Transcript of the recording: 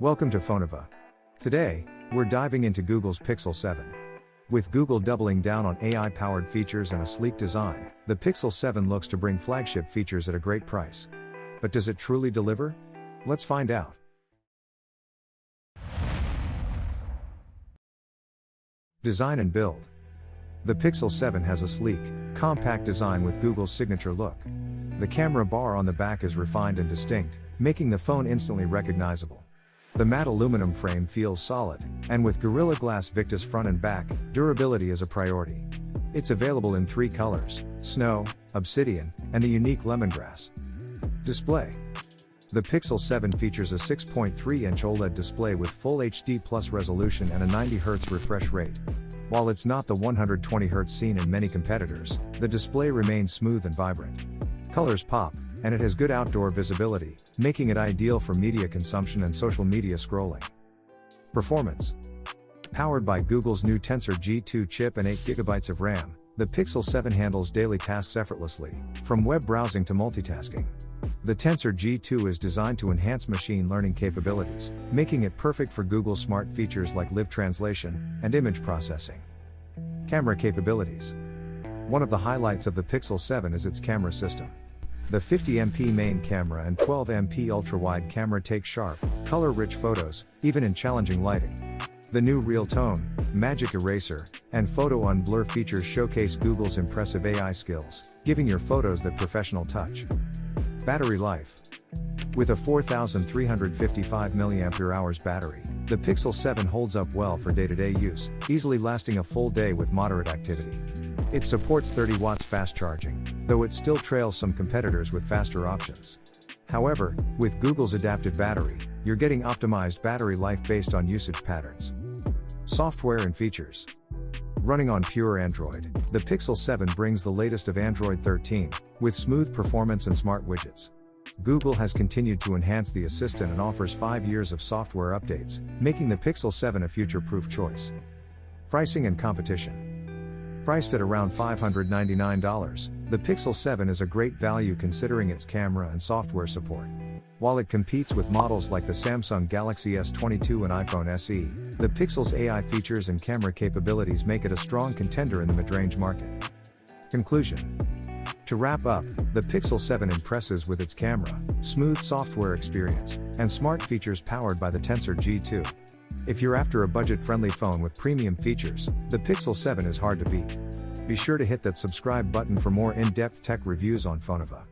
Welcome to Phonova. Today, we're diving into Google's Pixel 7. With Google doubling down on AI-powered features and a sleek design, the Pixel 7 looks to bring flagship features at a great price. But does it truly deliver? Let's find out. Design and build. The Pixel 7 has a sleek, compact design with Google's signature look. The camera bar on the back is refined and distinct, making the phone instantly recognizable. The matte aluminum frame feels solid, and with Gorilla Glass Victus front and back, durability is a priority. It's available in 3 colors: snow, obsidian, and the unique lemongrass. Display. The Pixel 7 features a 6.3-inch OLED display with full HD Plus resolution and a 90Hz refresh rate. While it's not the 120Hz seen in many competitors, the display remains smooth and vibrant. Colors pop, and it has good outdoor visibility, making it ideal for media consumption and social media scrolling. Performance. Powered by Google's new Tensor G2 chip and 8GB of RAM, the Pixel 7 handles daily tasks effortlessly, from web browsing to multitasking. The Tensor G2 is designed to enhance machine learning capabilities, making it perfect for Google's smart features like live translation and image processing. Camera capabilities. One of the highlights of the Pixel 7 is its camera system. The 50MP main camera and 12MP ultra-wide camera take sharp, color-rich photos, even in challenging lighting. The new Real Tone, Magic Eraser, and Photo Unblur features showcase Google's impressive AI skills, giving your photos that professional touch. Battery life. With a 4,355 mAh battery, the Pixel 7 holds up well for day-to-day use, easily lasting a full day with moderate activity. It supports 30 watts fast charging, though it still trails some competitors with faster options. However, with Google's adaptive battery, you're getting optimized battery life based on usage patterns. Software and features. Running on pure Android, the Pixel 7 brings the latest of Android 13, with smooth performance and smart widgets. Google has continued to enhance the Assistant and offers 5 years of software updates, making the Pixel 7 a future-proof choice. Pricing and competition. Priced at around $599, the Pixel 7 is a great value considering its camera and software support. While it competes with models like the Samsung Galaxy S22 and iPhone SE, the Pixel's AI features and camera capabilities make it a strong contender in the mid-range market. Conclusion. To wrap up, the Pixel 7 impresses with its camera, smooth software experience, and smart features powered by the Tensor G2. If you're after a budget-friendly phone with premium features, the Pixel 7 is hard to beat. Be sure to hit that subscribe button for more in-depth tech reviews on Phonova.